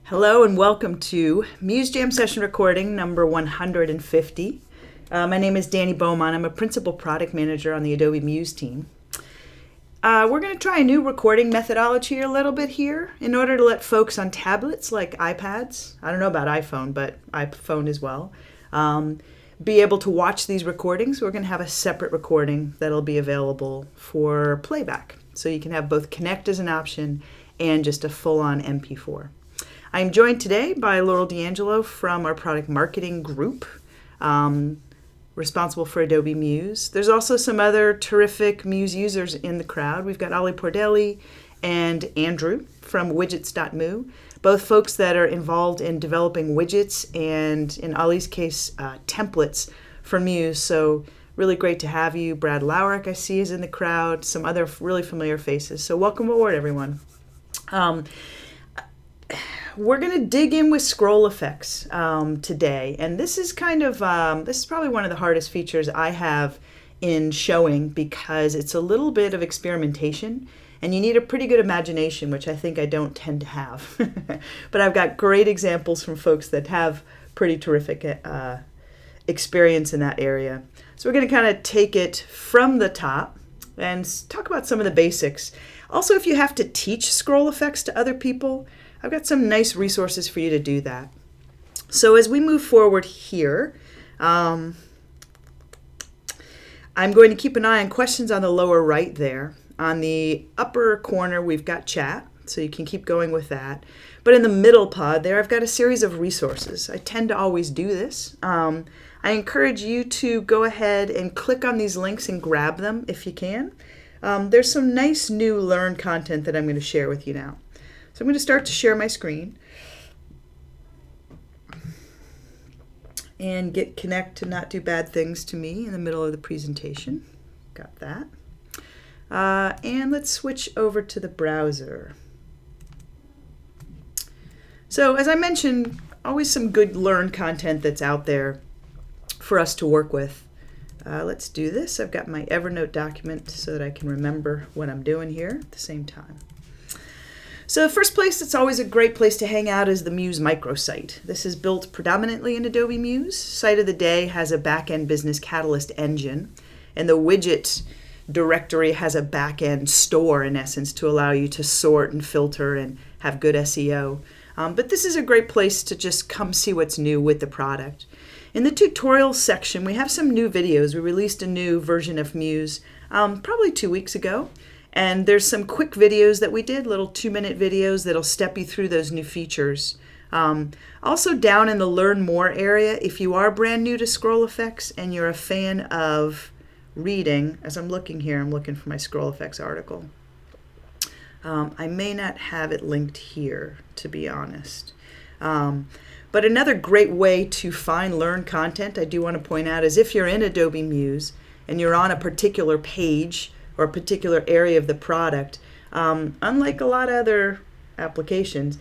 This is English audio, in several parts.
Hello and welcome to Muse Jam Session Recording number 150. My name is Dani Beaumont. I'm a Principal Product Manager on the Adobe Muse team. We're going to try a new recording methodology a little bit here in order to let folks on tablets like iPads, I don't know about iPhone, but iPhone as well, be able to watch these recordings. We're going to have a separate recording that'll be available for playback. So you can have both Connect as an option and just a full-on MP4. I'm joined today by Laurel D'Angelo from our product marketing group, responsible for Adobe Muse. There's also some other terrific Muse users in the crowd. We've got Ali Pordelli and Andrew from widgets.mu, both folks that are involved in developing widgets and, in Ali's case, templates for Muse. So really great to have you. Brad Lowrick, I see, is in the crowd, some other really familiar faces. So welcome aboard, everyone. We're going to dig in with scroll effects today, and this is this is probably one of the hardest features I have in showing because it's a little bit of experimentation, and you need a pretty good imagination, which I think I don't tend to have. But I've got great examples from folks that have pretty terrific experience in that area. So we're going to kind of take it from the top and talk about some of the basics. Also, if you have to teach scroll effects to other people, I've got some nice resources for you to do that. So as we move forward here, I'm going to keep an eye on questions on the lower right there. On the upper corner, we've got chat, so you can keep going with that. But in the middle pod there, I've got a series of resources. I tend to always do this. I encourage you to go ahead and click on these links and grab them if you can. There's some nice new Learn content that I'm going to share with you now. So I'm going to start to share my screen and get Connect to not do bad things to me in the middle of the presentation. Got that. And let's switch over to the browser. So as I mentioned, always some good Learn content that's out there for us to work with. Let's do this. I've got my Evernote document so that I can remember what I'm doing here at the same time. So the first place that's always a great place to hang out is the Muse microsite. This is built predominantly in Adobe Muse. Site of the Day has a back-end business catalyst engine, and the widget directory has a back-end store, in essence, to allow you to sort and filter and have good SEO. But this is a great place to just come see what's new with the product. In the tutorials section, we have some new videos. We released a new version of Muse probably 2 weeks ago. And there's some quick videos that we did, little 2-minute videos that'll step you through those new features. Also down in the Learn More area, if you are brand new to scroll effects and you're a fan of reading, as I'm looking here, I'm looking for my scroll effects article. I may not have it linked here, to be honest. But another great way to find Learn content, I do want to point out, is if you're in Adobe Muse and you're on a particular page or a particular area of the product, unlike a lot of other applications,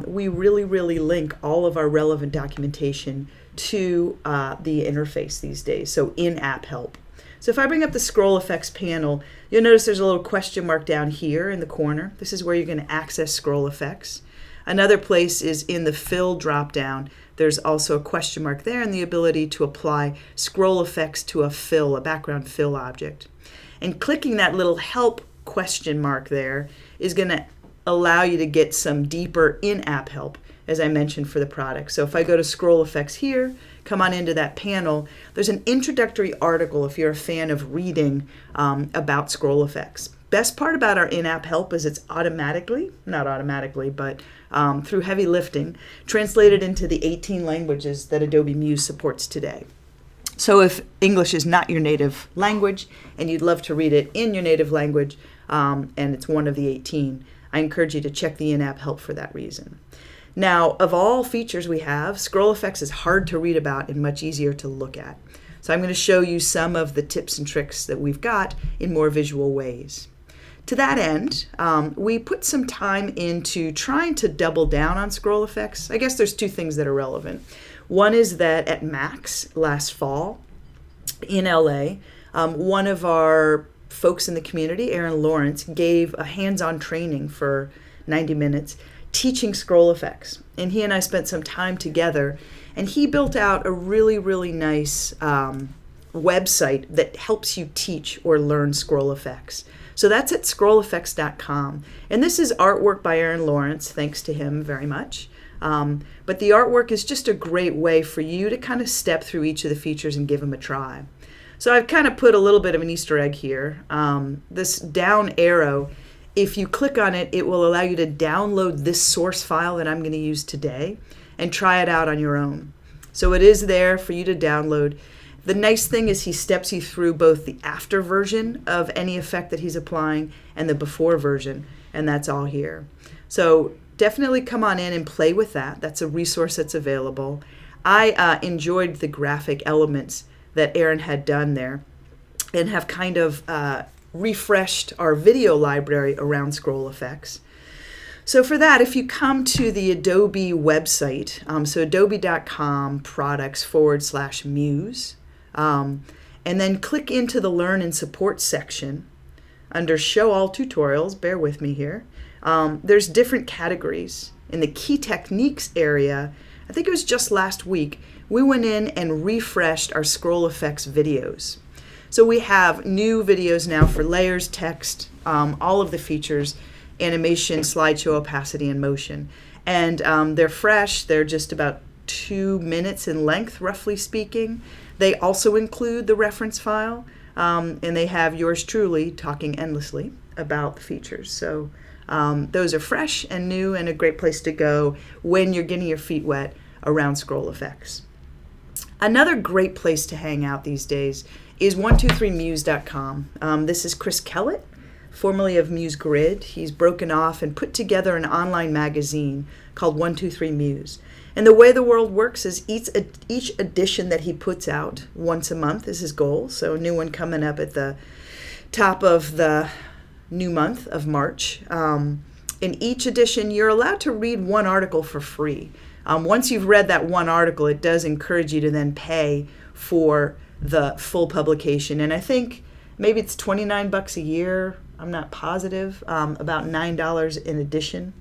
we really link all of our relevant documentation to the interface these days, so in-app help. So if I bring up the scroll effects panel, you'll notice there's a little question mark down here in the corner. This is where you're going to access scroll effects. Another place is in the fill drop-down. There's also a question mark there and the ability to apply scroll effects to a fill, a background fill object. And clicking that little help question mark there is going to allow you to get some deeper in-app help, as I mentioned, for the product. So if I go to scroll effects here, come on into that panel, there's an introductory article if you're a fan of reading about scroll effects. Best part about our in-app help is it's not automatically, but through heavy lifting, translated into the 18 languages that Adobe Muse supports today. So if English is not your native language and you'd love to read it in your native language, and it's one of the 18, I encourage you to check the in-app help for that reason. Now, of all features we have, scroll effects is hard to read about and much easier to look at. So I'm going to show you some of the tips and tricks that we've got in more visual ways. To that end, we put some time into trying to double down on scroll effects. I guess there's two things that are relevant. One is that at MAX last fall in LA, one of our folks in the community, Aaron Lawrence, gave a hands-on training for 90 minutes teaching scroll effects. And he and I spent some time together, and he built out a really, really nice website that helps you teach or learn scroll effects. So that's at scrolleffects.com. And this is artwork by Aaron Lawrence, thanks to him very much. But the artwork is just a great way for you to kind of step through each of the features and give them a try. So I've kind of put a little bit of an Easter egg here. This down arrow, if you click on it, it will allow you to download this source file that I'm going to use today and try it out on your own. So it is there for you to download. The nice thing is he steps you through both the after version of any effect that he's applying and the before version, and that's all here. So definitely come on in and play with that. That's a resource that's available. I enjoyed the graphic elements that Aaron had done there and have kind of refreshed our video library around scroll effects. So for that, if you come to the Adobe website, so adobe.com products/muse, and then click into the Learn and Support section under Show All Tutorials, bear with me here, there's different categories. In the Key Techniques area, I think it was just last week, we went in and refreshed our scroll effects videos. So we have new videos now for layers, text, all of the features, animation, slideshow, opacity, and motion. And they're fresh. They're just about 2 minutes in length, roughly speaking. They also include the reference file, and they have yours truly talking endlessly about the features. So those are fresh and new and a great place to go when you're getting your feet wet around scroll effects. Another great place to hang out these days is 123muse.com. This is Chris Kellett, formerly of Muse Grid. He's broken off and put together an online magazine called 123muse. And the way the world works is each edition that he puts out once a month is his goal. So a new one coming up at the top of the new month of March. In each edition, you're allowed to read one article for free. Once you've read that one article, it does encourage you to then pay for the full publication. And I think maybe it's $29 a year. I'm not positive, about $9 in addition.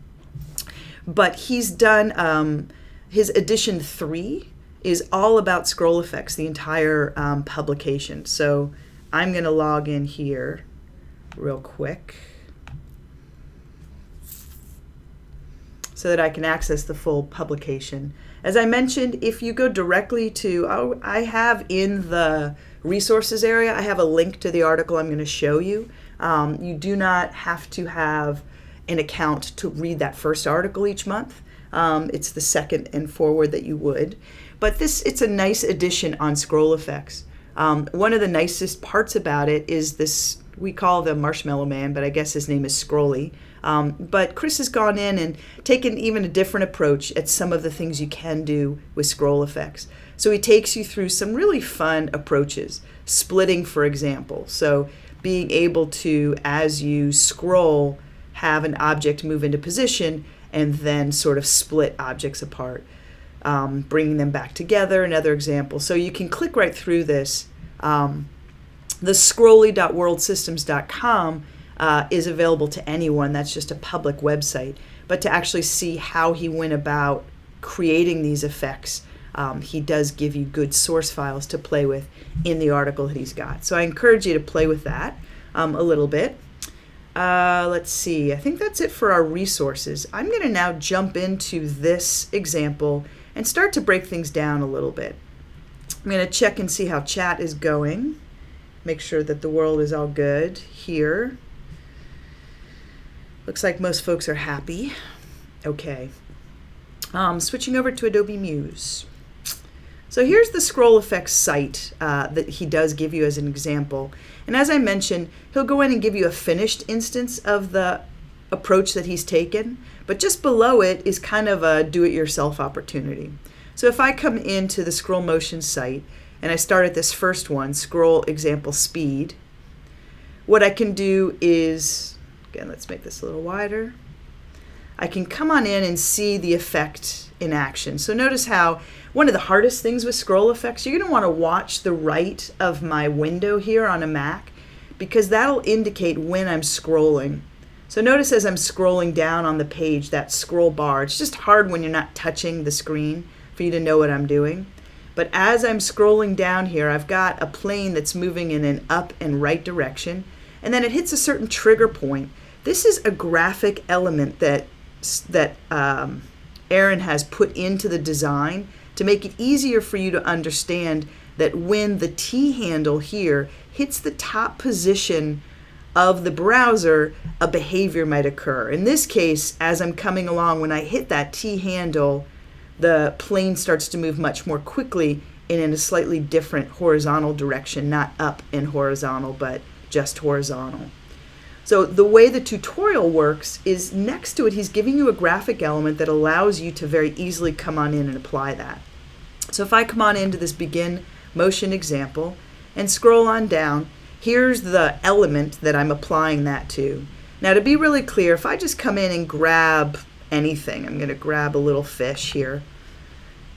But he's done, his edition 3 is all about scroll effects, the entire publication. So I'm going to log in here real quick so that I can access the full publication. As I mentioned, if you go directly to, I have in the resources area, I have a link to the article I'm going to show you. You do not have to have an account to read that first article each month. It's the second and forward that you would. But it's a nice addition on scroll effects. One of the nicest parts about it is this, we call the Marshmallow Man, but I guess his name is Scrolly. But Chris has gone in and taken even a different approach at some of the things you can do with scroll effects. So he takes you through some really fun approaches. Splitting, for example. So being able to, as you scroll, have an object move into position and then sort of split objects apart. Bringing them back together, another example. So you can click right through this. The scrolly.worldsystems.com is available to anyone. That's just a public website. But to actually see how he went about creating these effects, he does give you good source files to play with in the article that he's got. So I encourage you to play with that a little bit. Let's see. I think that's it for our resources. I'm going to now jump into this example and start to break things down a little bit. I'm going to check and see how chat is going. Make sure that the world is all good here. Looks like most folks are happy. Okay. Switching over to Adobe Muse. So here's the scroll effects site that he does give you as an example. And as I mentioned, he'll go in and give you a finished instance of the approach that he's taken. But just below it is kind of a do-it-yourself opportunity. So if I come into the scroll motion site and I start at this first one, scroll example speed, what I can do is, again, let's make this a little wider. I can come on in and see the effect in action. So notice how one of the hardest things with scroll effects, you're going to want to watch the right of my window here on a Mac because that'll indicate when I'm scrolling. So notice as I'm scrolling down on the page, that scroll bar, it's just hard when you're not touching the screen for you to know what I'm doing. But as I'm scrolling down here, I've got a plane that's moving in an up and right direction, and then it hits a certain trigger point. This is a graphic element that Aaron has put into the design to make it easier for you to understand that when the T handle here hits the top position of the browser, a behavior might occur. In this case, as I'm coming along, when I hit that T handle, the plane starts to move much more quickly and in a slightly different horizontal direction, not up and horizontal, but just horizontal. So the way the tutorial works is next to it, he's giving you a graphic element that allows you to very easily come on in and apply that. So if I come on into this begin motion example and scroll on down, here's the element that I'm applying that to. Now to be really clear, if I just come in and grab anything, I'm going to grab a little fish here,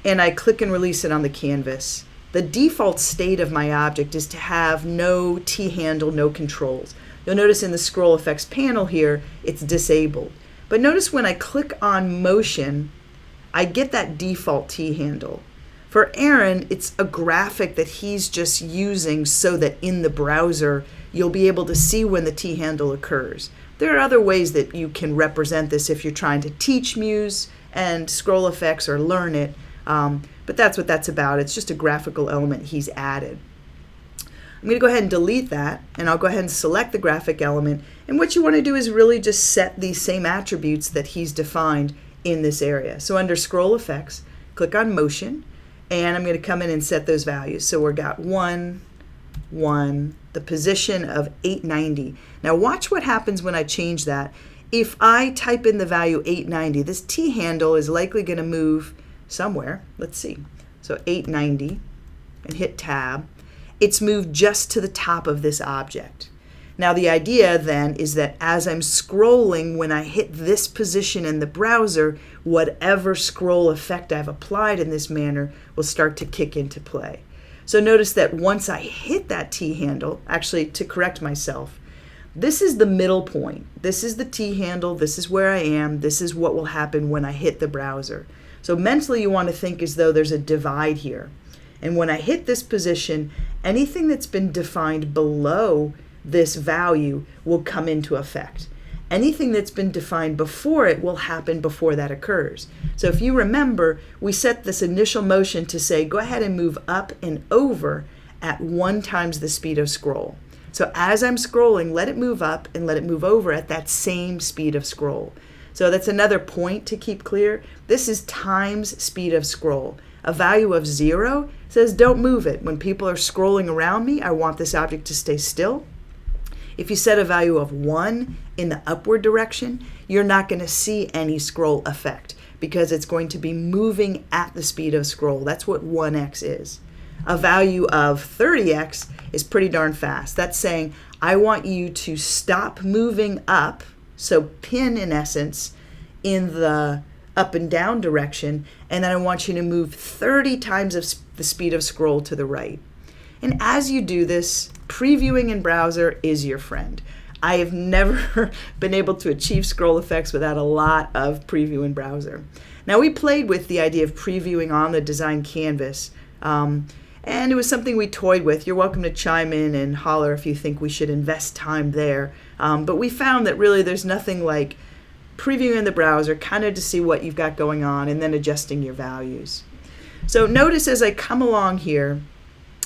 and I click and release it on the canvas, the default state of my object is to have no T handle, no controls. You'll notice in the scroll effects panel here, it's disabled. But notice when I click on motion, I get that default T handle. For Aaron, it's a graphic that he's just using so that in the browser, you'll be able to see when the T handle occurs. There are other ways that you can represent this if you're trying to teach Muse and scroll effects or learn it, but that's what that's about. It's just a graphical element he's added. I'm going to go ahead and delete that, and I'll go ahead and select the graphic element, and what you want to do is really just set these same attributes that he's defined in this area. So under scroll effects, click on motion, and I'm going to come in and set those values. So we've got 1, 1, the position of 890. Now watch what happens when I change that. If I type in the value 890, this T handle is likely going to move somewhere. Let's see. So 890, and hit tab. It's moved just to the top of this object. Now the idea then is that as I'm scrolling, when I hit this position in the browser, whatever scroll effect I've applied in this manner will start to kick into play. So notice that once I hit that T handle, actually to correct myself, this is the middle point. This is the T handle, this is where I am, this is what will happen when I hit the browser. So mentally you want to think as though there's a divide here. And when I hit this position, anything that's been defined below this value will come into effect. Anything that's been defined before it will happen before that occurs. So if you remember, we set this initial motion to say, go ahead and move up and over at 1 times the speed of scroll. So as I'm scrolling, let it move up and let it move over at that same speed of scroll. So that's another point to keep clear. This is times speed of scroll. A value of 0 says don't move it. When people are scrolling around me, I want this object to stay still. If you set a value of 1 in the upward direction, you're not going to see any scroll effect because it's going to be moving at the speed of scroll. That's what 1x is. A value of 30x is pretty darn fast. That's saying I want you to stop moving up, so pin in essence in the up and down direction, and then I want you to move 30 times of the speed of scroll to the right. And as you do this, previewing in browser is your friend. I have never been able to achieve scroll effects without a lot of preview in browser. Now we played with the idea of previewing on the design canvas, and it was something we toyed with. You're welcome to chime in and holler if you think we should invest time there. But we found that really there's nothing like previewing in the browser kind of to see what you've got going on and then adjusting your values. So notice as I come along here,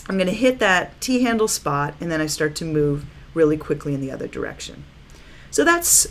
I'm going to hit that T handle spot and then I start to move really quickly in the other direction. So that's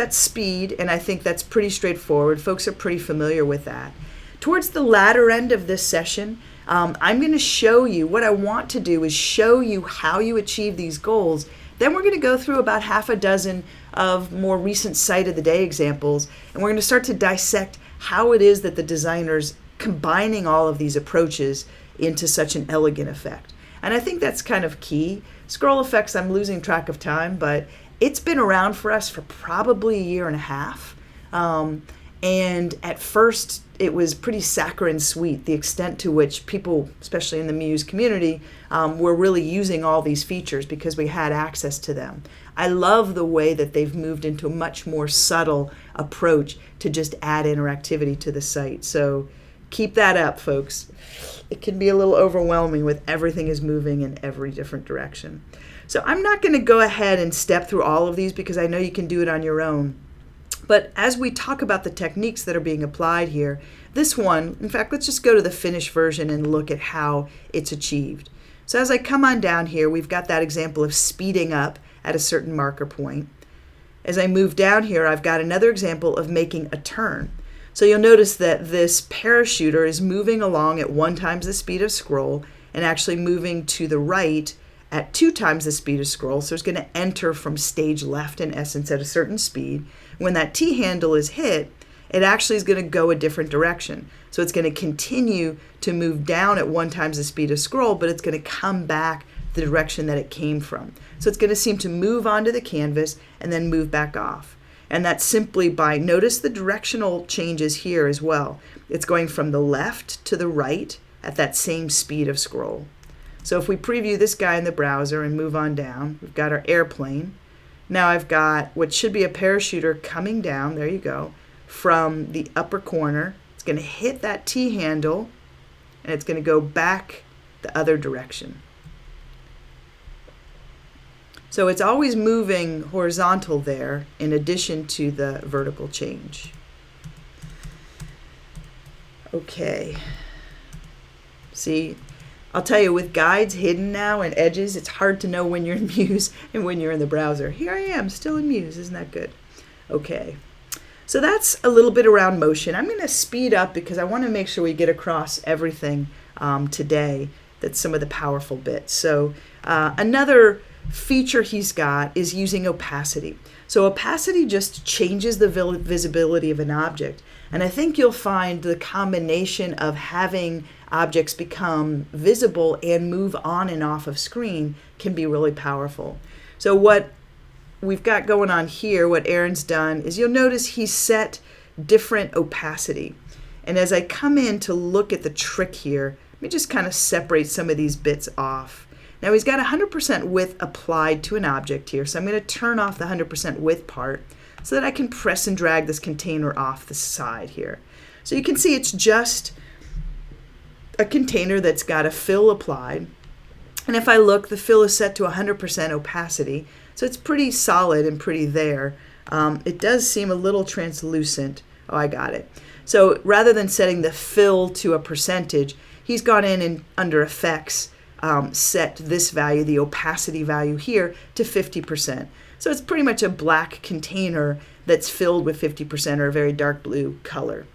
speed, and I think that's pretty straightforward. Folks are pretty familiar with that. Towards the latter end of this session, I'm going to show you, what I want to do is show you how you achieve these goals. Then we're going to go through about half a dozen of more recent Site of the Day examples, and we're going to start to dissect how it is that the designer's combining all of these approaches into such an elegant effect. And I think that's kind of key. Scroll effects, I'm losing track of time, but it's been around for us for probably a year and a half. And And at first, it was pretty saccharine sweet, the extent to which people, especially in the Muse community, were really using all these features because we had access to them. I love the way that they've moved into a much more subtle approach to just add interactivity to the site. So keep that up, folks. It can be a little overwhelming with everything is moving in every different direction. So I'm not going to go ahead and step through all of these because I know you can do it on your own. But as we talk about the techniques that are being applied here, this one, in fact, let's just go to the finished version and look at how it's achieved. So as I come on down here, we've got that example of speeding up at a certain marker point. As I move down here, I've got another example of making a turn. So you'll notice that this parachuter is moving along at 1 times the speed of scroll and actually moving to the right at 2 times the speed of scroll. So it's going to enter from stage left, in essence, at a certain speed. When that T handle is hit, it actually is going to go a different direction. So it's going to continue to move down at 1 times the speed of scroll, but it's going to come back the direction that it came from. So it's going to seem to move onto the canvas and then move back off. And that's simply by, notice the directional changes here as well. It's going from the left to the right at that same speed of scroll. So if we preview this guy in the browser and move on down, we've got our airplane. Now I've got what should be a parachuter coming down, there you go, from the upper corner. It's going to hit that T handle and it's going to go back the other direction. So it's always moving horizontal there in addition to the vertical change. Okay. See, I'll tell you, with guides hidden now and edges, it's hard to know when you're in Muse and when you're in the browser. Here I am, still in Muse. Isn't that good? Okay. So that's a little bit around motion. I'm going to speed up because I want to make sure we get across everything today. That's some of the powerful bits. So another feature he's got is using opacity. So opacity just changes the visibility of an object. And I think you'll find the combination of having objects become visible and move on and off of screen can be really powerful. So what we've got going on here, what Aaron's done, is you'll notice he's set different opacity. And as I come in to look at the trick here, let me just kind of separate some of these bits off. Now he's got 100% width applied to an object here, so I'm going to turn off the 100% width part so that I can press and drag this container off the side here. So you can see it's just a container that's got a fill applied. And if I look, the fill is set to 100% opacity, so it's pretty solid and pretty there. It does seem a little translucent. Oh, I got it. So rather than setting the fill to a percentage, he's gone in and under effects set this value, the opacity value here, to 50%. So it's pretty much a black container that's filled with 50% or a very dark blue color.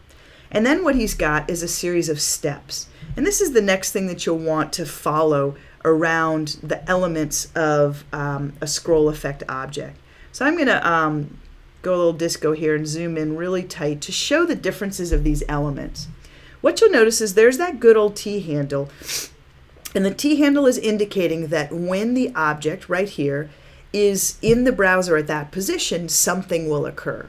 And then what he's got is a series of steps. And this is the next thing that you'll want to follow around the elements of a scroll effect object. So I'm going to go a little disco here and zoom in really tight to show the differences of these elements. What you'll notice is there's that good old T handle. And the T handle is indicating that when the object right here is in the browser at that position, something will occur.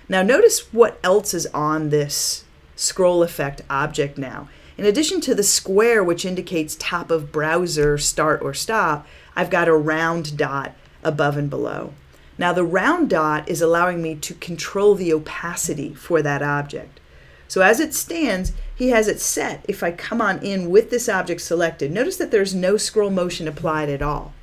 Now notice what else is on this scroll effect object now. In addition to the square, which indicates top of browser start or stop, I've got a round dot above and below. Now the round dot is allowing me to control the opacity for that object. So as it stands, he has it set. If I come on in with this object selected, notice that there's no scroll motion applied at all.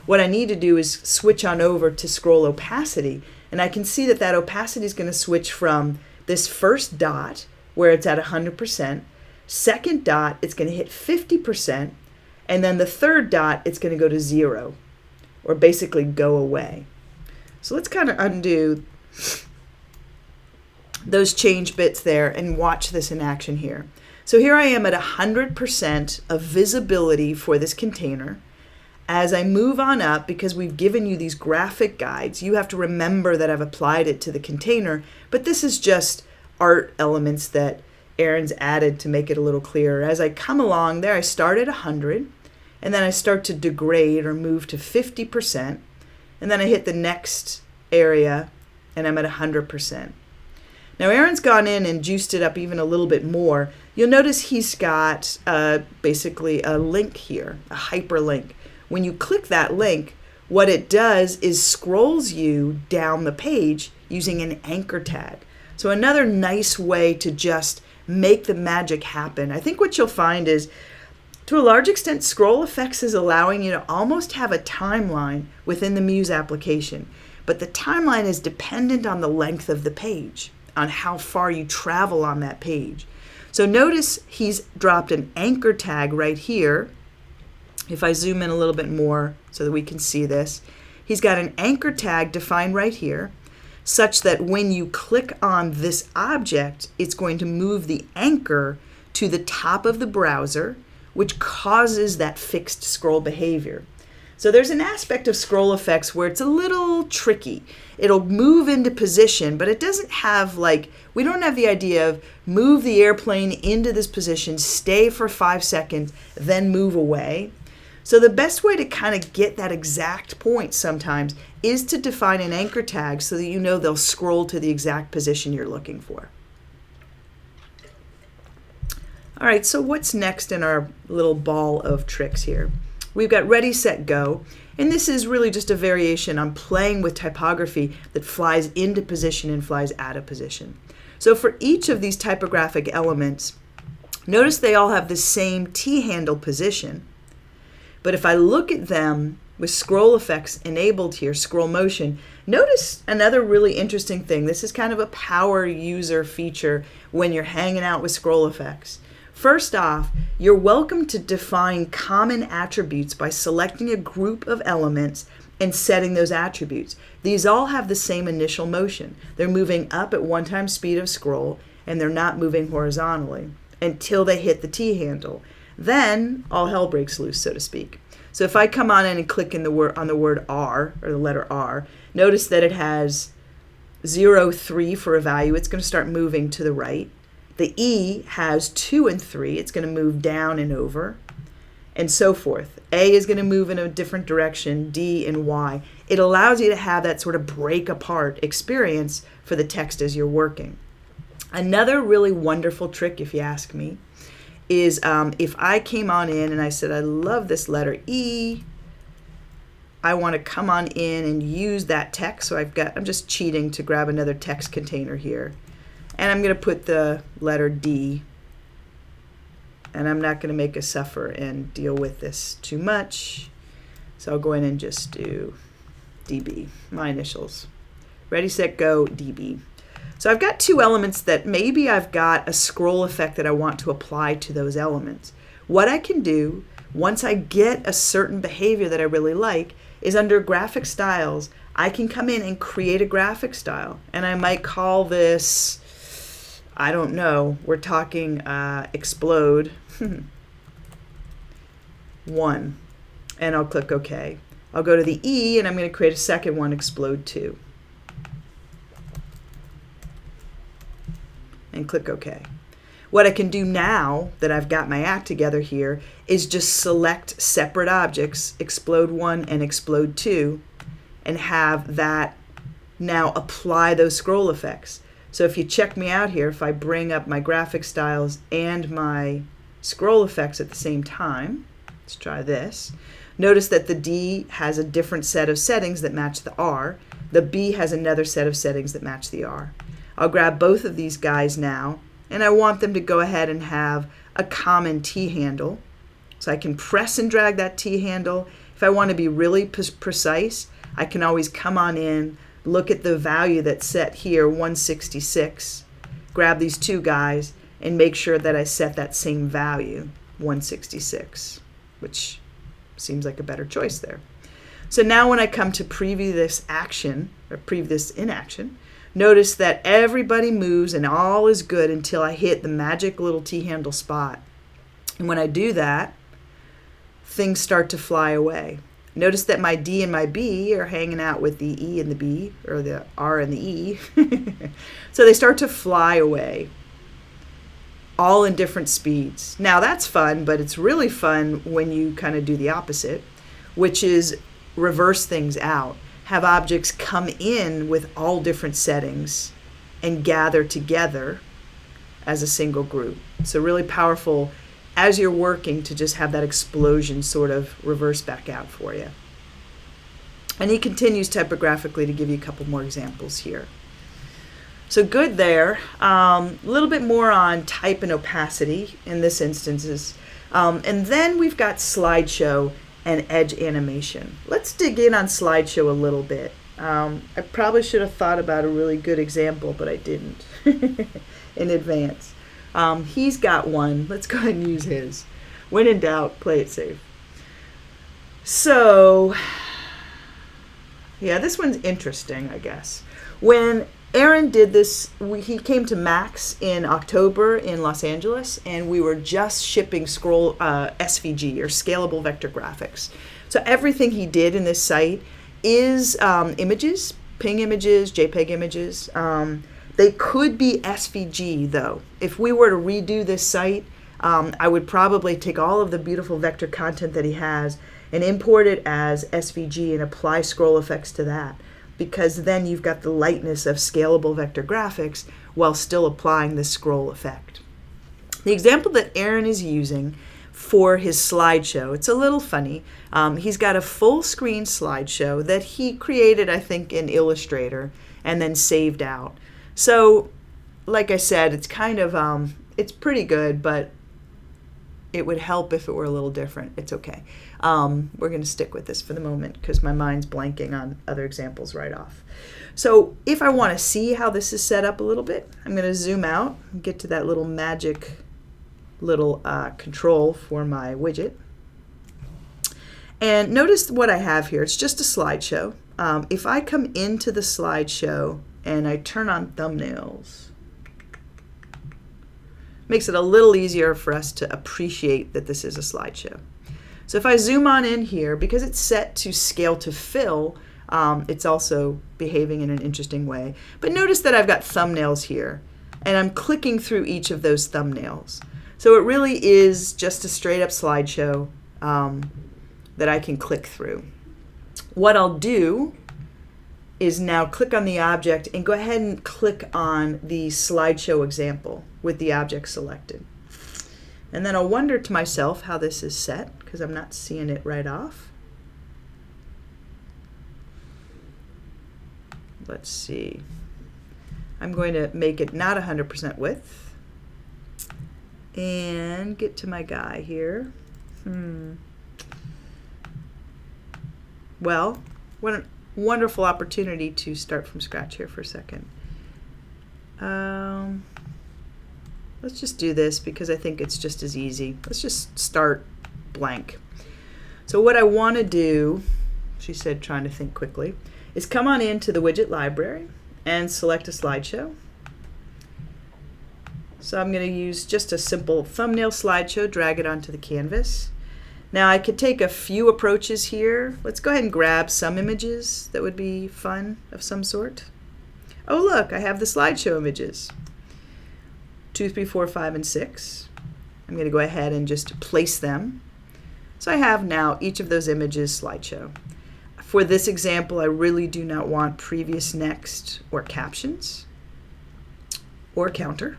What I need to do is switch on over to scroll opacity, and I can see that that opacity is going to switch from this first dot, where it's at 100%, second dot, it's going to hit 50%, and then the third dot, it's going to go to 0, or basically go away. So let's kind of undo those change bits there and watch this in action here. So here I am at 100% of visibility for this container. As I move on up, because we've given you these graphic guides, you have to remember that I've applied it to the container, but this is just art elements that Aaron's added to make it a little clearer. As I come along there, I start at 100, and then I start to degrade or move to 50%, and then I hit the next area, and I'm at 100%. Now Aaron's gone in and juiced it up even a little bit more. You'll notice he's got basically a link here, a hyperlink. When you click that link, what it does is scrolls you down the page using an anchor tag. So another nice way to just make the magic happen. I think what you'll find is, to a large extent, scroll effects is allowing you to almost have a timeline within the Muse application. But the timeline is dependent on the length of the page, on how far you travel on that page. So notice he's dropped an anchor tag right here. If I zoom in a little bit more so that we can see this, he's got an anchor tag defined right here, such that when you click on this object, it's going to move the anchor to the top of the browser, which causes that fixed scroll behavior. So there's an aspect of scroll effects where it's a little tricky. It'll move into position, but it doesn't have we don't have the idea of move the airplane into this position, stay for 5 seconds, then move away. So the best way to kind of get that exact point sometimes is to define an anchor tag so that you know they'll scroll to the exact position you're looking for. All right, so what's next in our little ball of tricks here? We've got ready, set, go. And this is really just a variation on playing with typography that flies into position and flies out of position. So for each of these typographic elements, notice they all have the same T-handle position. But if I look at them with scroll effects enabled here, scroll motion, notice another really interesting thing. This is kind of a power user feature when you're hanging out with scroll effects. First off, you're welcome to define common attributes by selecting a group of elements and setting those attributes. These all have the same initial motion. They're moving up at 1 time speed of scroll, and they're not moving horizontally until they hit the T handle. Then all hell breaks loose, so to speak. So if I come on in and click on the word R, or the letter R, notice that it has 0, 3 for a value. It's going to start moving to the right. The E has 2 and 3. It's going to move down and over, and so forth. A is going to move in a different direction, D and Y. It allows you to have that sort of break apart experience for the text as you're working. Another really wonderful trick, if you ask me, is if I came on in and I said, I love this letter E, I want to come on in and use that text. So I'm just cheating to grab another text container here. And I'm going to put the letter D. And I'm not going to make a suffer and deal with this too much. So I'll go in and just do DB, my initials. Ready, set, go, DB. So I've got 2 elements that maybe I've got a scroll effect that I want to apply to those elements. What I can do once I get a certain behavior that I really like is under graphic styles, I can come in and create a graphic style. And I might call this, I don't know, we're talking explode 1. And I'll click OK. I'll go to the E and I'm going to create a second one, explode 2. And click OK. What I can do now that I've got my act together here is just select separate objects, explode 1 and explode 2, and have that now apply those scroll effects. So if you check me out here, if I bring up my graphic styles and my scroll effects at the same time, let's try this. Notice that the D has a different set of settings that match the R. The B has another set of settings that match the R. I'll grab both of these guys now, and I want them to go ahead and have a common T handle. So I can press and drag that T handle. If I want to be really precise, I can always come on in, look at the value that's set here, 166, grab these 2 guys, and make sure that I set that same value, 166, which seems like a better choice there. So now when I come to preview this action, or preview this in action, notice that everybody moves and all is good until I hit the magic little T-handle spot. And when I do that, things start to fly away. Notice that my D and my B are hanging out with the E and the B, or the R and the E. So they start to fly away, all in different speeds. Now that's fun, but it's really fun when you kind of do the opposite, which is reverse things out. Have objects come in with all different settings and gather together as a single group. So really powerful as you're working to just have that explosion sort of reverse back out for you. And he continues typographically to give you a couple more examples here. So good there. A little bit more on type and opacity in this instance. And then we've got slideshow and edge animation. Let's dig in on slideshow a little bit. I probably should have thought about a really good example, but I didn't in advance. He's got one. Let's go ahead and use his. When in doubt, play it safe. So, yeah, this one's interesting, I guess. When Aaron did this, he came to Max in October in Los Angeles, and we were just shipping scroll SVG, or scalable vector graphics. So everything he did in this site is images, PNG images, JPEG images. They could be SVG, though. If we were to redo this site, I would probably take all of the beautiful vector content that he has and import it as SVG and apply scroll effects to that, because then you've got the lightness of scalable vector graphics while still applying the scroll effect. The example that Aaron is using for his slideshow, it's a little funny. He's got a full screen slideshow that he created, I think, in Illustrator and then saved out. So, like I said, it's kind of, it's pretty good, but it would help if it were a little different. It's okay. We're going to stick with this for the moment because my mind's blanking on other examples right off. So if I want to see how this is set up a little bit, I'm going to zoom out and get to that little magic little control for my widget. And notice what I have here. It's just a slideshow. If I come into the slideshow and I turn on thumbnails, makes it a little easier for us to appreciate that this is a slideshow. So if I zoom on in here, because it's set to scale to fill, it's also behaving in an interesting way. But notice that I've got thumbnails here, and I'm clicking through each of those thumbnails. So it really is just a straight up slideshow that I can click through. What I'll do is now click on the object and go ahead and click on the slideshow example with the object selected. And then I'll wonder to myself how this is set, because I'm not seeing it right off. Let's see. I'm going to make it not 100% width and get to my guy here. Well, what a wonderful opportunity to start from scratch here for a second. Let's just do this because I think it's just as easy. Let's just start blank. So what I want to do, she said trying to think quickly, is come on into the widget library and select a slideshow. So I'm going to use just a simple thumbnail slideshow, drag it onto the canvas. Now I could take a few approaches here. Let's go ahead and grab some images that would be fun of some sort. Oh look, I have the slideshow images. 2, 3, 4, 5, and 6. I'm going to go ahead and just place them. So I have now each of those images slideshow. For this example, I really do not want previous, next, or captions, or counter.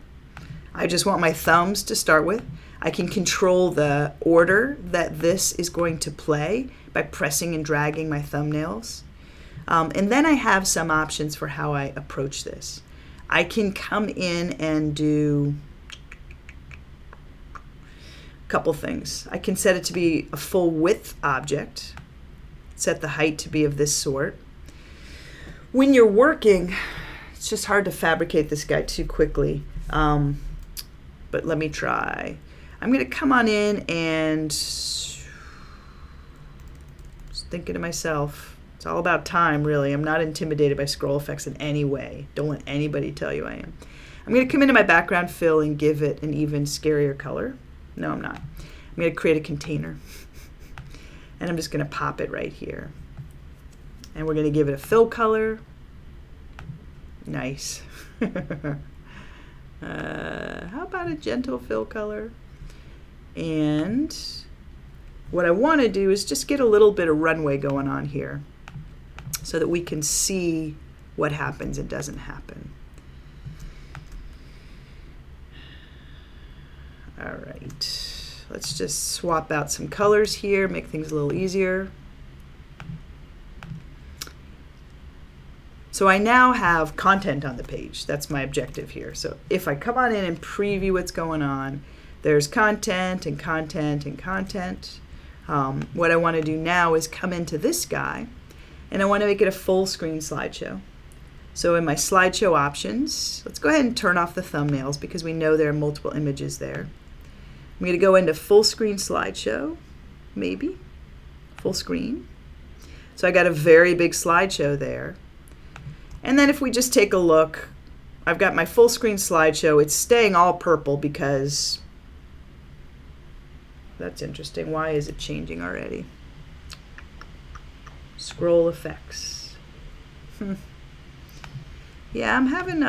I just want my thumbs to start with. I can control the order that this is going to play by pressing and dragging my thumbnails. And then I have some options for how I approach this. I can come in and do a couple things. I can set it to be a full width object, set the height to be of this sort. When you're working, it's just hard to fabricate this guy too quickly, but let me try. I'm going to come on in and just thinking to myself, it's all about time, really. I'm not intimidated by scroll effects in any way. Don't let anybody tell you I am. I'm going to come into my background fill and give it an even scarier color. No, I'm not. I'm going to create a container. And I'm just going to pop it right here. And we're going to give it a fill color. Nice. How about a gentle fill color? And what I want to do is just get a little bit of runway going on here so that we can see what happens and doesn't happen. All right, let's just swap out some colors here, make things a little easier. So I now have content on the page. That's my objective here. So if I come on in and preview what's going on, there's content and content and content. What I want to do now is come into this guy, and I want to make it a full screen slideshow. So in my slideshow options, let's go ahead and turn off the thumbnails because we know there are multiple images there. I'm going to go into full screen slideshow, maybe, full screen. So I got a very big slideshow there. And then if we just take a look, I've got my full screen slideshow. It's staying all purple because that's interesting. Why is it changing already? Scroll effects. Yeah, I'm having,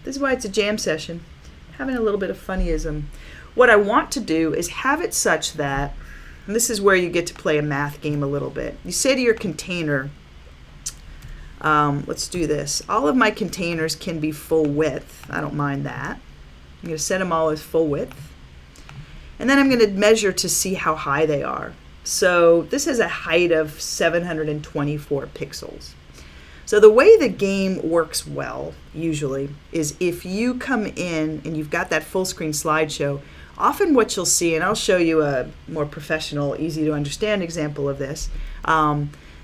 this is why it's a jam session, having a little bit of funnyism. What I want to do is have it such that, and this is where you get to play a math game a little bit. You say to your container, let's do this. All of my containers can be full width. I don't mind that. I'm going to set them all as full width. And then I'm going to measure to see how high they are. So this has a height of 724 pixels. So the way the game works well, usually, is if you come in and you've got that full screen slideshow, often what you'll see, and I'll show you a more professional, easy to understand example of this,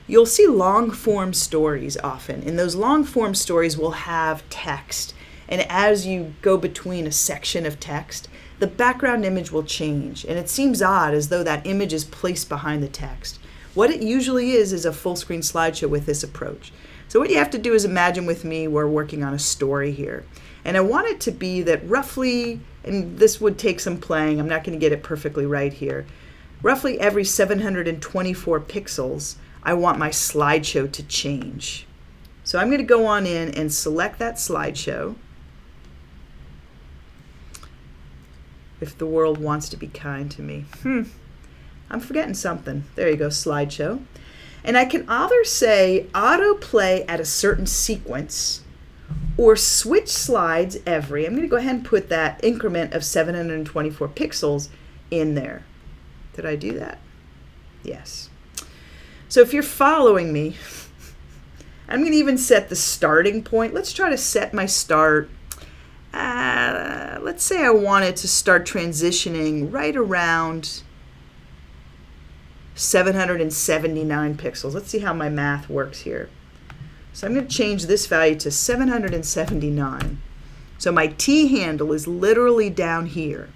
you'll see long form stories often, and those long form stories will have text, and as you go between a section of text, the background image will change, and it seems odd as though that image is placed behind the text. What it usually is a full screen slideshow with this approach. So what you have to do is imagine with me we're working on a story here, and I want it to be that roughly, and this would take some playing, I'm not going to get it perfectly right here, roughly every 724 pixels I want my slideshow to change. So I'm going to go on in and select that slideshow. If the world wants to be kind to me. I'm forgetting something. There you go, slideshow. And I can either say autoplay at a certain sequence or switch slides every. I'm going to go ahead and put that increment of 724 pixels in there. Did I do that? Yes. So if you're following me, I'm going to even set the starting point. Let's try to set my start. Let's say I wanted to start transitioning right around 779 pixels. Let's see how my math works here. So I'm going to change this value to 779. So my T handle is literally down here.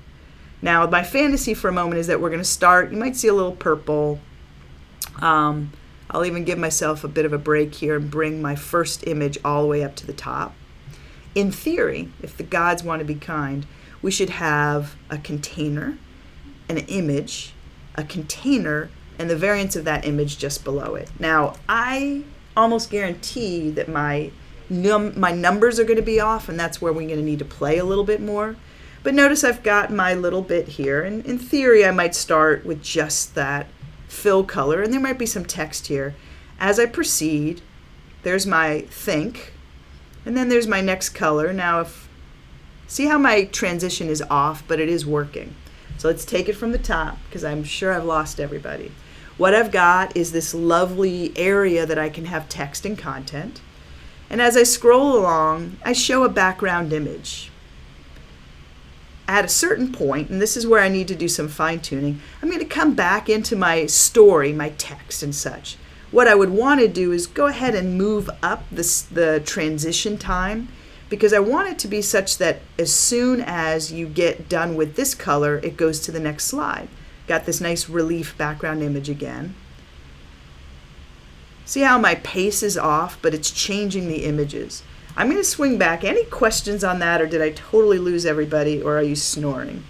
Now my fantasy for a moment is that we're going to start, you might see a little purple. I'll even give myself a bit of a break here and bring my first image all the way up to the top. In theory, if the gods want to be kind, we should have a container, an image, a container, and the variance of that image just below it. Now, I almost guarantee that my numbers are going to be off, and that's where we're going to need to play a little bit more. But notice I've got my little bit here, and in theory, I might start with just that fill color, and there might be some text here. As I proceed, there's my think, and then there's my next color. Now, see how my transition is off, but it is working. So let's take it from the top, because I'm sure I've lost everybody. What I've got is this lovely area that I can have text and content. And as I scroll along, I show a background image. At a certain point, and this is where I need to do some fine-tuning, I'm going to come back into my story, my text and such. What I would want to do is go ahead and move up the transition time, because I want it to be such that as soon as you get done with this color, it goes to the next slide. Got this nice relief background image again. See how my pace is off, but it's changing the images. I'm going to swing back. Any questions on that, or did I totally lose everybody, or are you snoring?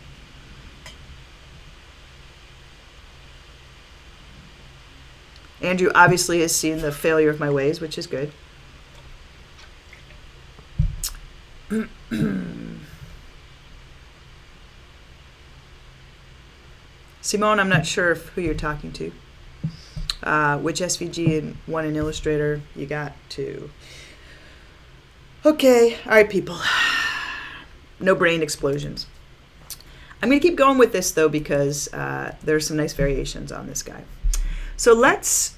Andrew obviously has seen the failure of my ways, which is good. Simone, I'm not sure who you're talking to. Which SVG and one in Illustrator you got to. Okay, all right, people. No brain explosions. I'm going to keep going with this though because there's some nice variations on this guy. So let's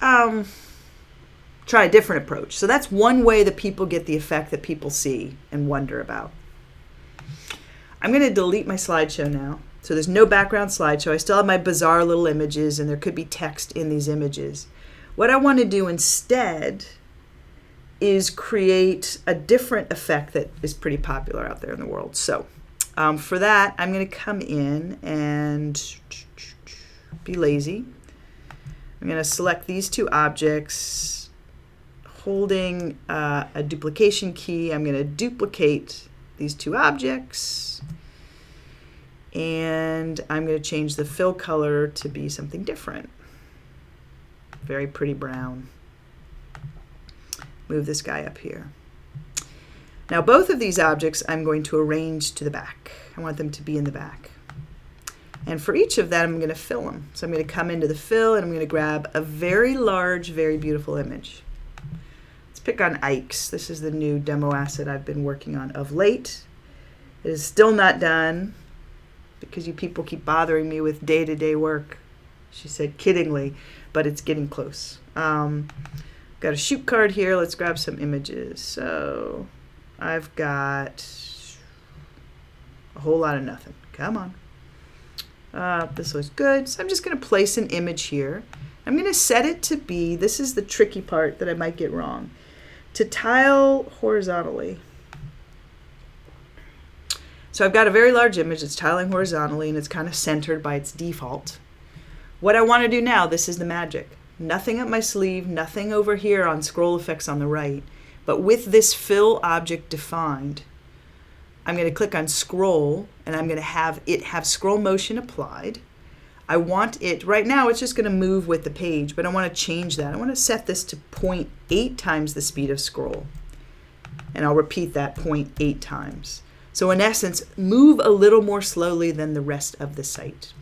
try a different approach. So that's one way that people get the effect that people see and wonder about. I'm going to delete my slideshow now. So there's no background slideshow. I still have my bizarre little images, and there could be text in these images. What I want to do instead is create a different effect that is pretty popular out there in the world. So for that, I'm going to come in and be lazy. I'm going to select these two objects, holding a duplication key. I'm going to duplicate these two objects, and I'm going to change the fill color to be something different. Very pretty brown. Move this guy up here. Now both of these objects I'm going to arrange to the back. I want them to be in the back. And for each of them, I'm going to fill them. So I'm going to come into the fill, and I'm going to grab a very large, very beautiful image. Let's pick on Ike's. This is the new demo asset I've been working on of late. It is still not done because you people keep bothering me with day-to-day work, she said kiddingly, but it's getting close. Got a shoot card here. Let's grab some images. So I've got a whole lot of nothing. Come on. This looks good. So I'm just going to place an image here. I'm going to set it to be, this is the tricky part that I might get wrong, to tile horizontally. So I've got a very large image. It's tiling horizontally, and it's kind of centered by its default. What I want to do now, this is the magic. Nothing up my sleeve, nothing over here on scroll effects on the right. But with this fill object defined, I'm going to click on scroll, and I'm going to have it have scroll motion applied. I want it, right now it's just going to move with the page, but I want to change that. I want to set this to 0.8 times the speed of scroll. And I'll repeat that 0.8 times. So in essence, move a little more slowly than the rest of the site.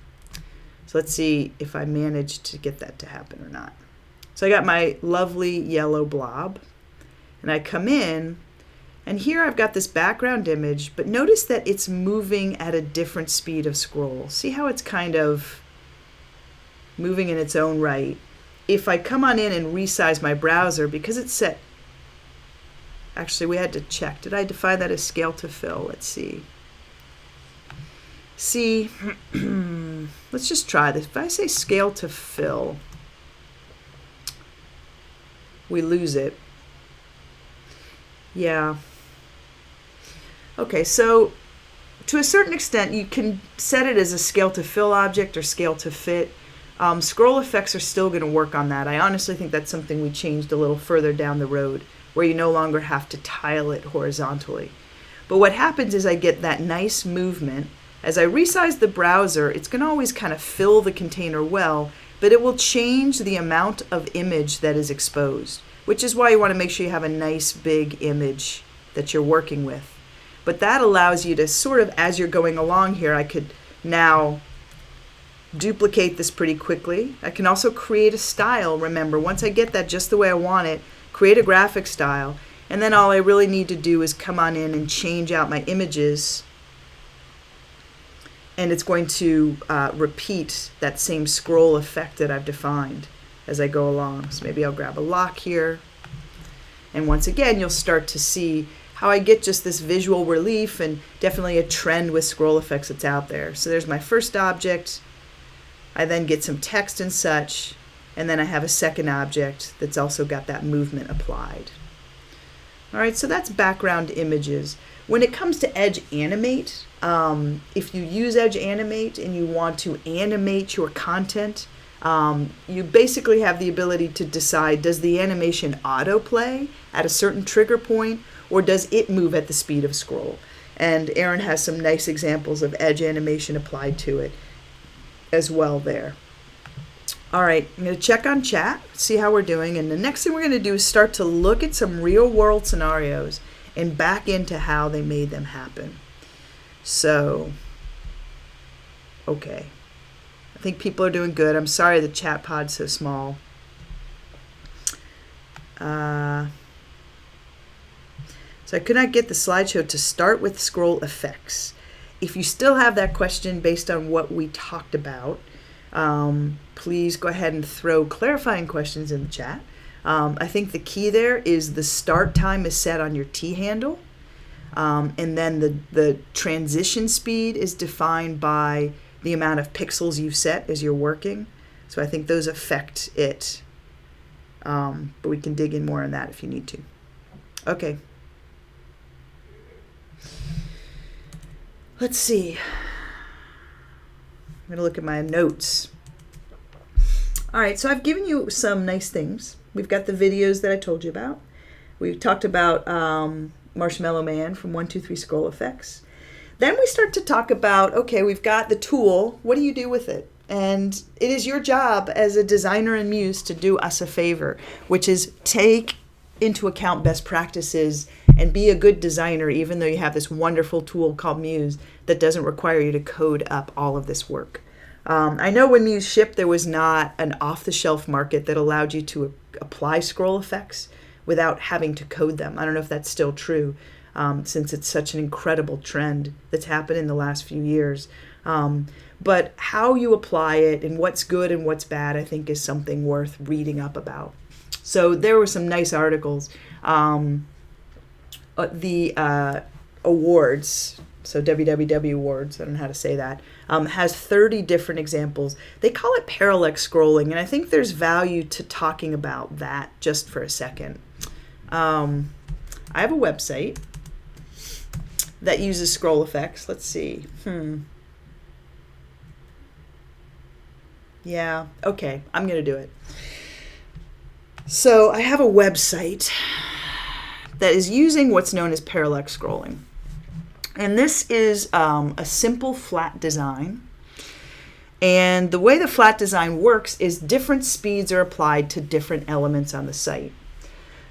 So let's see if I manage to get that to happen or not. So I got my lovely yellow blob, and I come in, and here I've got this background image, but notice that it's moving at a different speed of scroll. See how it's kind of moving in its own right. If I come on in and resize my browser, because it's set, actually we had to check, did I define that as scale to fill? Let's see. See, let's just try this. If I say scale to fill, we lose it. Yeah. Okay, so to a certain extent, you can set it as a scale to fill object or scale to fit. Scroll effects are still going to work on that. I honestly think that's something we changed a little further down the road, where you no longer have to tile it horizontally. But what happens is I get that nice movement. As I resize the browser, it's going to always kind of fill the container well, but it will change the amount of image that is exposed, which is why you want to make sure you have a nice big image that you're working with. But that allows you to sort of, as you're going along here, I could now duplicate this pretty quickly. I can also create a style. Remember, once I get that just the way I want it, create a graphic style, and then all I really need to do is come on in and change out my images, and it's going to repeat that same scroll effect that I've defined as I go along. So maybe I'll grab a lock here, and once again you'll start to see how I get just this visual relief, and definitely a trend with scroll effects that's out there. So there's my first object. I then get some text and such, and then I have a second object that's also got that movement applied. All right, so that's background images. When it comes to Edge Animate, if you use Edge Animate and you want to animate your content, you basically have the ability to decide, does the animation autoplay at a certain trigger point, or does it move at the speed of scroll? And Aaron has some nice examples of Edge Animation applied to it as well there. All right, I'm going to check on chat, see how we're doing, and the next thing we're going to do is start to look at some real world scenarios and back into how they made them happen. So, okay. I think people are doing good. I'm sorry the chat pod's so small. So I could not get the slideshow to start with scroll effects. If you still have that question based on what we talked about, please go ahead and throw clarifying questions in the chat. I think the key there is the start time is set on your T handle, and then the transition speed is defined by the amount of pixels you've set as you're working. So I think those affect it, but we can dig in more on that if you need to. Okay. Let's see. I'm going to look at my notes. All right, so I've given you some nice things. We've got the videos that I told you about. We talked about Marshmallow Man from 123 Scroll Effects. Then we start to talk about, okay, we've got the tool. What do you do with it? And it is your job as a designer in Muse to do us a favor, which is take into account best practices and be a good designer, even though you have this wonderful tool called Muse that doesn't require you to code up all of this work. I know when Muse shipped, there was not an off-the-shelf market that allowed you to apply scroll effects without having to code them. I don't know if that's still true, since it's such an incredible trend that's happened in the last few years. But how you apply it and what's good and what's bad, I think, is something worth reading up about. So there were some nice articles. The awards, so WWW awards, I don't know how to say that, has 30 different examples. They call it parallax scrolling, and I think there's value to talking about that just for a second. I have a website that uses scroll effects. Let's see. Yeah, okay, I'm going to do it. So I have a website that is using what's known as parallax scrolling. And this is a simple flat design. And the way the flat design works is different speeds are applied to different elements on the site.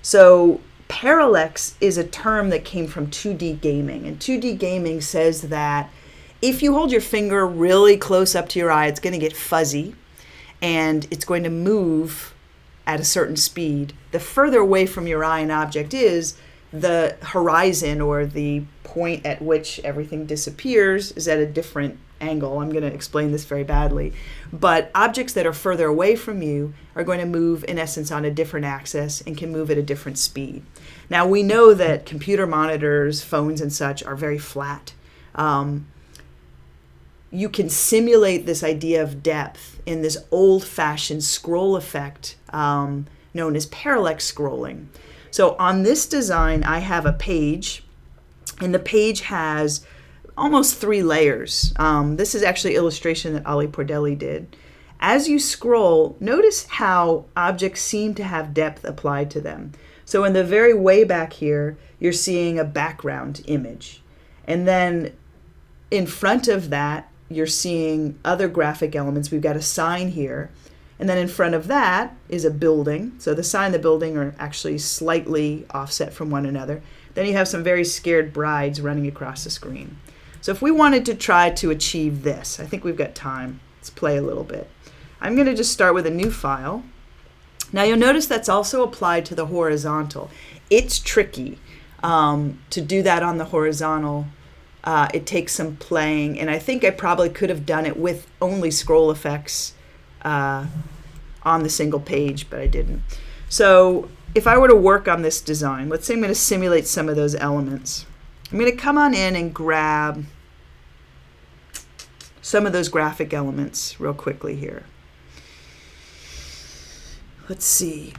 So parallax is a term that came from 2D gaming. And 2D gaming says that if you hold your finger really close up to your eye, it's going to get fuzzy and it's going to move at a certain speed. The further away from your eye an object is, the horizon or the point at which everything disappears is at a different angle. I'm going to explain this very badly. But objects that are further away from you are going to move, in essence, on a different axis and can move at a different speed. Now, we know that computer monitors, phones, and such are very flat. You can simulate this idea of depth in this old-fashioned scroll effect known as parallax scrolling. So on this design, I have a page, and the page has almost 3 layers. This is actually illustration that Ali Pordelli did. As you scroll, notice how objects seem to have depth applied to them. So in the very way back here, you're seeing a background image. And then in front of that, you're seeing other graphic elements. We've got a sign here. And then in front of that is a building. So the sign and the building are actually slightly offset from one another. Then you have some very scared brides running across the screen. So if we wanted to try to achieve this, I think we've got time. Let's play a little bit. I'm going to just start with a new file. Now you'll notice that's also applied to the horizontal. It's tricky to do that on the horizontal. It takes some playing, and I think I probably could have done it with only scroll effects on the single page, but I didn't. So if I were to work on this design, let's say I'm going to simulate some of those elements. I'm going to come on in and grab some of those graphic elements real quickly here. Let's see.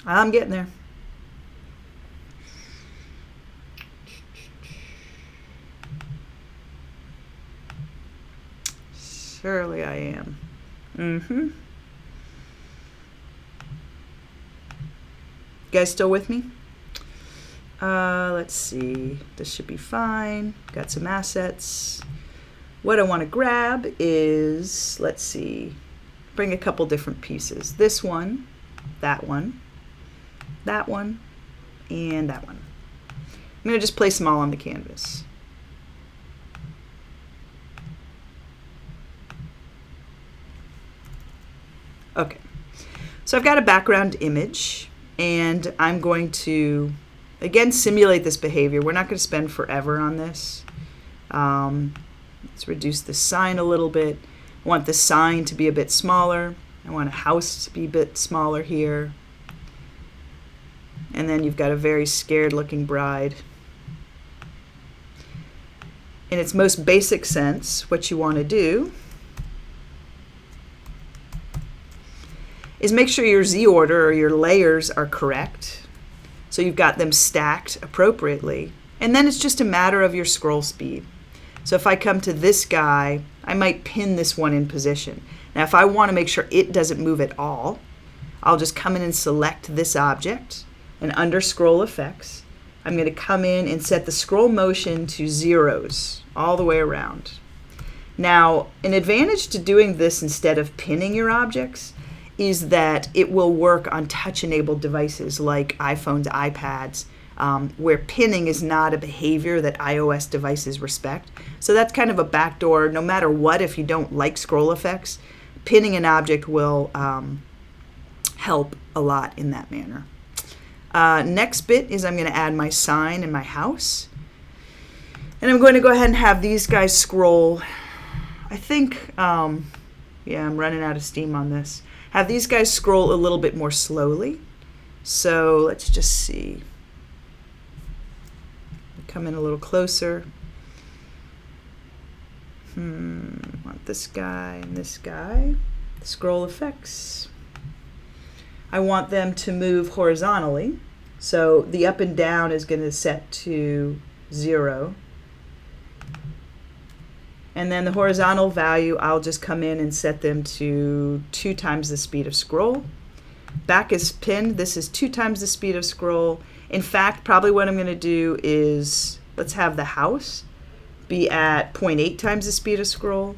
I'm getting there. Surely I am. You guys still with me? Let's see. This should be fine. Got some assets. What I want to grab is, let's see, bring a couple different pieces. This one, that one, that one, and that one. I'm going to just place them all on the canvas. Okay, so I've got a background image, and I'm going to, again, simulate this behavior. We're not going to spend forever on this. Let's reduce the sign a little bit. I want the sign to be a bit smaller. I want a house to be a bit smaller here. And then you've got a very scared looking bride. In its most basic sense, what you want to do is make sure your Z order or your layers are correct. So you've got them stacked appropriately. And then it's just a matter of your scroll speed. So if I come to this guy, I might pin this one in position. Now if I want to make sure it doesn't move at all, I'll just come in and select this object, and under scroll effects, I'm going to come in and set the scroll motion to zeros all the way around. Now, an advantage to doing this instead of pinning your objects is that it will work on touch-enabled devices like iPhones, iPads, where pinning is not a behavior that iOS devices respect. So that's kind of a backdoor. No matter what, if you don't like scroll effects, pinning an object will help a lot in that manner. Next bit is I'm going to add my sign and my house. And I'm going to go ahead and have these guys scroll. I think, yeah, I'm running out of steam on this. Have these guys scroll a little bit more slowly. So let's just see. Come in a little closer. Want this guy and this guy. Scroll effects. I want them to move horizontally. So the up and down is going to set to 0. And then the horizontal value, I'll just come in and set them to 2 times the speed of scroll. Back is pinned. This is 2 times the speed of scroll. In fact, probably what I'm going to do is, let's have the house be at 0.8 times the speed of scroll.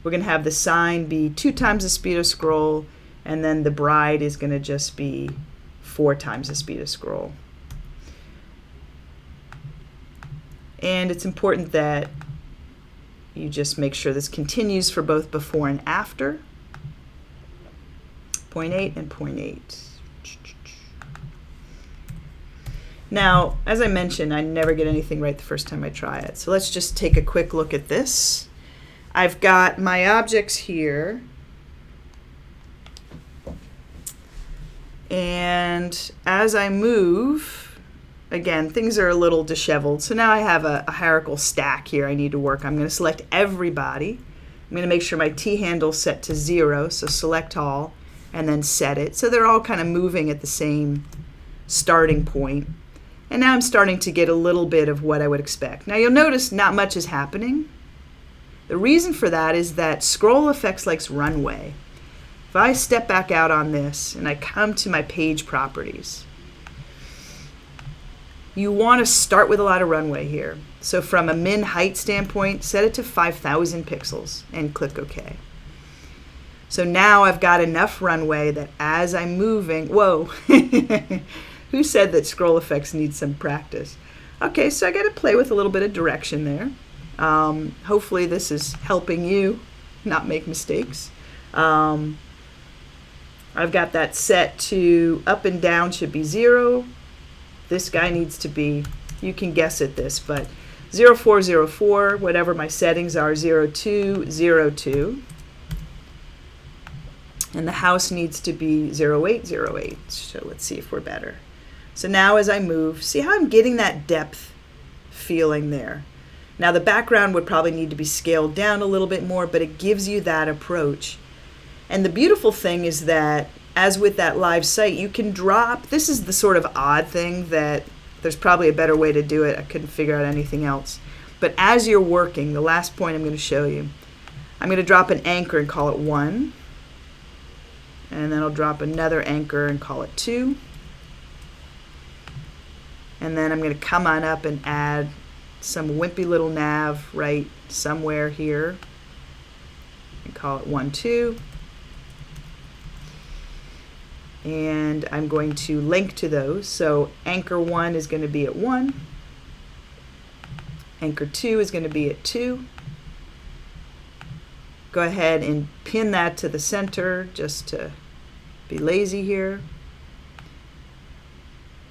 We're going to have the sign be 2 times the speed of scroll. And then the bride is going to just be 4 times the speed of scroll. And it's important that you just make sure this continues for both before and after. 0.8 and 0.8. Now, as I mentioned, I never get anything right the first time I try it. So let's just take a quick look at this. I've got my objects here. And as I move, again, things are a little disheveled. So now I have a hierarchical stack here I need to work. I'm going to select everybody. I'm going to make sure my T handle is set to 0, so select all, and then set it. So they're all kind of moving at the same starting point. And now I'm starting to get a little bit of what I would expect. Now you'll notice not much is happening. The reason for that is that scroll effects likes runway. If I step back out on this and I come to my page properties, you want to start with a lot of runway here. So from a min height standpoint, set it to 5,000 pixels and click OK. So now I've got enough runway that as I'm moving, whoa, who said that scroll effects need some practice? Okay, so I got to play with a little bit of direction there. Hopefully this is helping you not make mistakes. I've got that set to up and down should be 0. This guy needs to be, you can guess at this, but 0404, whatever my settings are, 0202. And the house needs to be 0808. So let's see if we're better. So now as I move, see how I'm getting that depth feeling there. Now the background would probably need to be scaled down a little bit more, but it gives you that approach. And the beautiful thing is that, as with that live site, you can drop, this is the sort of odd thing that there's probably a better way to do it. I couldn't figure out anything else. But as you're working, the last point I'm going to show you, I'm going to drop an anchor and call it 1. And then I'll drop another anchor and call it 2. And then I'm going to come on up and add some wimpy little nav right somewhere here and call it 1, 2. And I'm going to link to those. So anchor 1 is going to be at 1. Anchor 2 is going to be at 2. go ahead and pin that to the center just to be lazy here.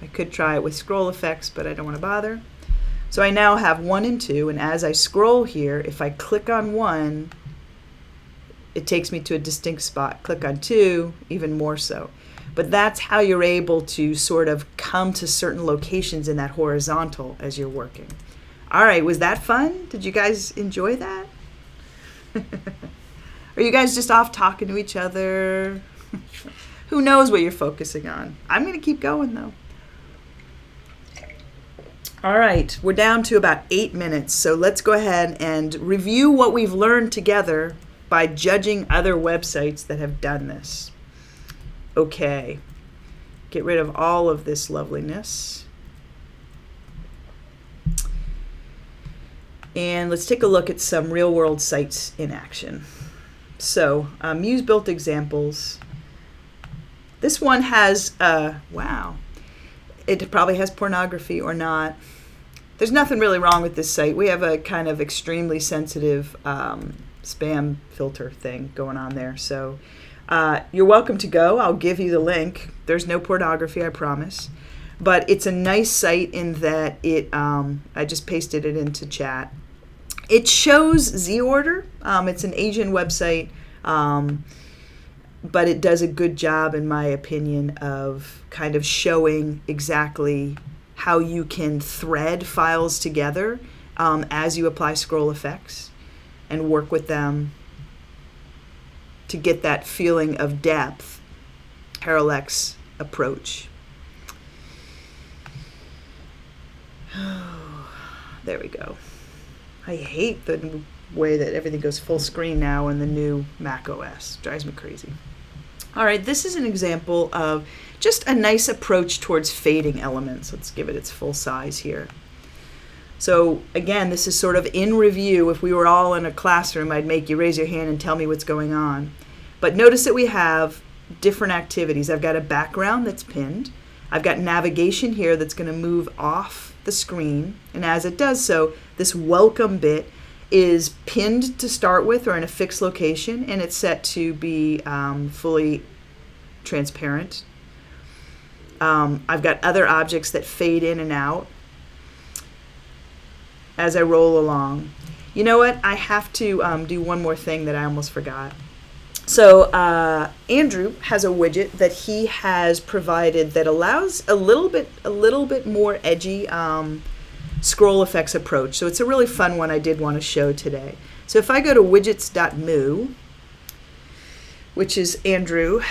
I could try it with scroll effects, but I don't want to bother. So I now have 1 and 2, and as I scroll here, if I click on 1, it takes me to a distinct spot. Click on 2, even more so. But that's how you're able to sort of come to certain locations in that horizontal as you're working. All right, was that fun? Did you guys enjoy that? Are you guys just off talking to each other? Who knows what you're focusing on? I'm going to keep going, though. All right, we're down to about 8 minutes, so let's go ahead and review what we've learned together by judging other websites that have done this. Okay, get rid of all of this loveliness. And let's take a look at some real-world sites in action. So, Muse built examples. This one has, wow, it probably has pornography or not. There's nothing really wrong with this site. We have a kind of extremely sensitive spam filter thing going on there. So you're welcome to go. I'll give you the link. There's no pornography, I promise. But it's a nice site in that it, I just pasted it into chat. It shows Z-order. It's an Asian website, but it does a good job, in my opinion, of kind of showing exactly how you can thread files together as you apply scroll effects and work with them to get that feeling of depth, Parallax approach. There we go. I hate the way that everything goes full screen now in the new Mac OS. Drives me crazy. All right, this is an example of just a nice approach towards fading elements. Let's give it its full size here. So again, this is sort of in review. If we were all in a classroom, I'd make you raise your hand and tell me what's going on. But notice that we have different activities. I've got a background that's pinned. I've got navigation here that's going to move off the screen. And as it does so, this welcome bit is pinned to start with or in a fixed location, and it's set to be fully transparent. I've got other objects that fade in and out as I roll along. You know what? I have to do one more thing that I almost forgot. So Andrew has a widget that he has provided that allows a little bit more edgy scroll effects approach. So it's a really fun one I did want to show today. So if I go to widgets.mu, which is Andrew,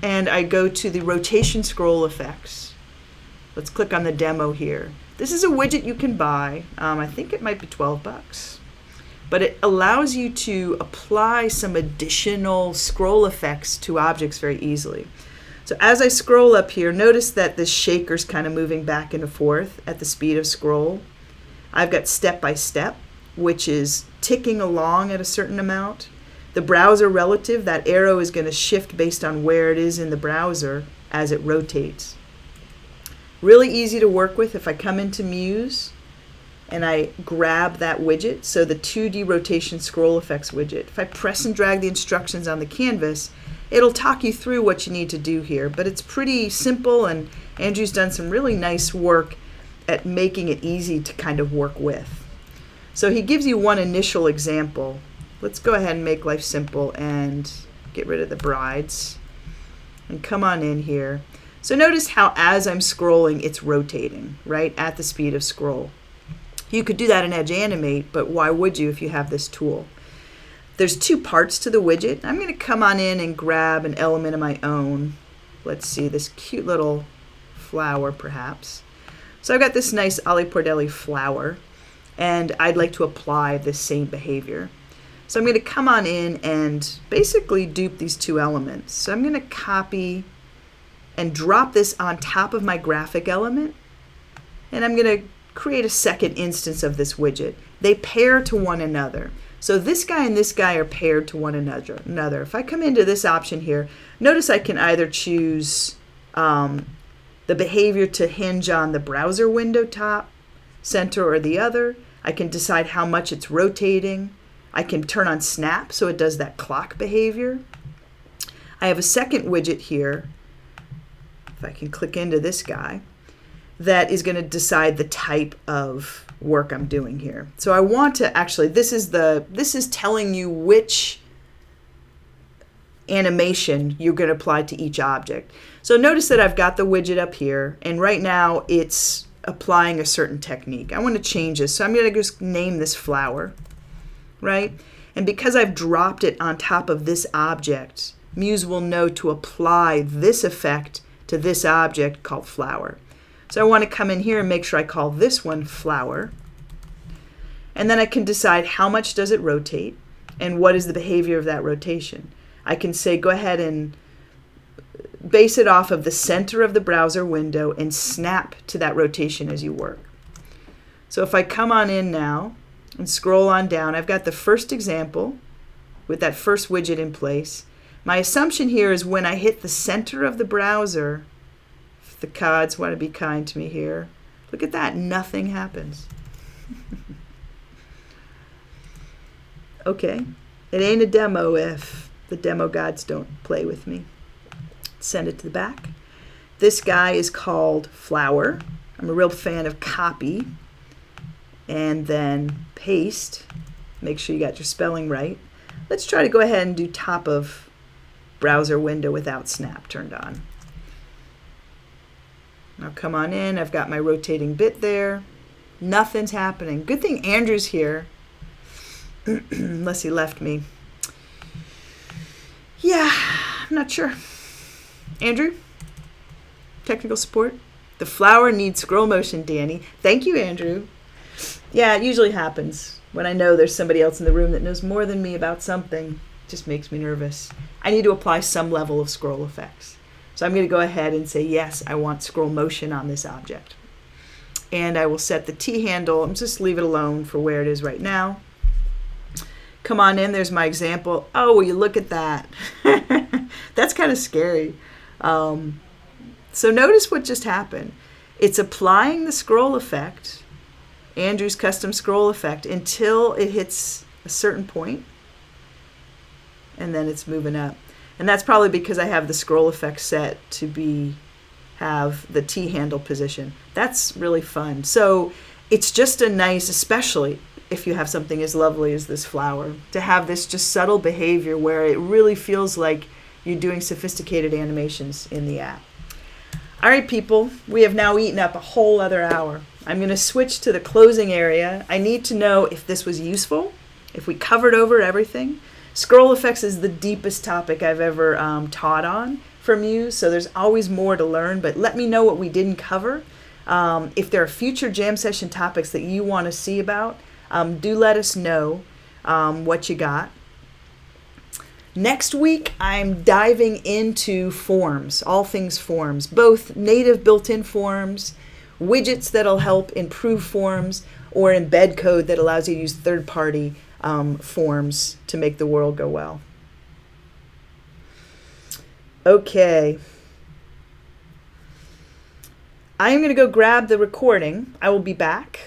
and I go to the rotation scroll effects, let's click on the demo here. This is a widget you can buy. I think it might be $12, but it allows you to apply some additional scroll effects to objects very easily. So as I scroll up here, notice that this shaker's kind of moving back and forth at the speed of scroll. I've got step by step, which is ticking along at a certain amount. The browser relative, that arrow is going to shift based on where it is in the browser as it rotates. Really easy to work with. If I come into Muse and I grab that widget, so the 2D rotation scroll effects widget, if I press and drag the instructions on the canvas, it'll talk you through what you need to do here, but it's pretty simple, and Andrew's done some really nice work at making it easy to kind of work with. So he gives you one initial example. Let's go ahead and make life simple and get rid of the brides and come on in here. So notice how as I'm scrolling, it's rotating, right, at the speed of scroll. You could do that in Edge Animate, but why would you if you have this tool? There's two parts to the widget. I'm going to come on in and grab an element of my own. Let's see, this cute little flower perhaps. So I've got this nice Ollie Pordelli flower, and I'd like to apply this same behavior. So I'm going to come on in and basically dupe these two elements. So I'm going to copy and drop this on top of my graphic element, and I'm going to create a second instance of this widget. They pair to one another. So this guy and this guy are paired to one another. If I come into this option here, notice I can either choose the behavior to hinge on the browser window top, center, or the other. I can decide how much it's rotating. I can turn on snap so it does that clock behavior. I have a second widget here, if I can click into this guy, that is going to decide the type of work I'm doing here. So I want to actually, this is telling you which animation you're going to apply to each object. So notice that I've got the widget up here, and right now it's applying a certain technique. I want to change this, so I'm going to just name this flower, right? And because I've dropped it on top of this object, Muse will know to apply this effect to this object called flower. So I want to come in here and make sure I call this one flower. And then I can decide how much does it rotate and what is the behavior of that rotation. I can say go ahead and base it off of the center of the browser window and snap to that rotation as you work. So if I come on in now and scroll on down, I've got the first example with that first widget in place. My assumption here is when I hit the center of the browser, if the cods want to be kind to me here, look at that, nothing happens. Okay, it ain't a demo if the demo gods don't play with me. Send it to the back. This guy is called flower. I'm a real fan of copy and then paste. Make sure you got your spelling right. Let's try to go ahead and do top of browser window without snap turned on. Now come on in. I've got my rotating bit there. Nothing's happening. Good thing Andrew's here. Unless he left me. Yeah, I'm not sure. Andrew? Technical support? The flower needs scroll motion, Dani. Thank you, Andrew. Yeah, it usually happens when I know there's somebody else in the room that knows more than me about something. It just makes me nervous. I need to apply some level of scroll effects. So I'm going to go ahead and say, yes, I want scroll motion on this object. And I will set the T handle. I'm just leave it alone for where it is right now. Come on in, there's my example. Oh, will you look at that? That's kind of scary. So notice what just happened. It's applying the scroll effect, Andrew's custom scroll effect, until it hits a certain point, and then it's moving up. And that's probably because I have the scroll effect set to have the T handle position. That's really fun. So it's just a nice, especially if you have something as lovely as this flower, to have this just subtle behavior where it really feels like you're doing sophisticated animations in the app. All right, people, we have now eaten up a whole other hour. I'm going to switch to the closing area. I need to know if this was useful, if we covered over everything. Scroll effects is the deepest topic I've ever taught on for Muse, so there's always more to learn, but let me know what we didn't cover. If there are future jam session topics that you want to see about, do let us know what you got. Next week, I'm diving into forms, all things forms, both native built-in forms, widgets that'll help improve forms, or embed code that allows you to use third-party forms to make the world go well. Okay. I am going to go grab the recording. I will be back.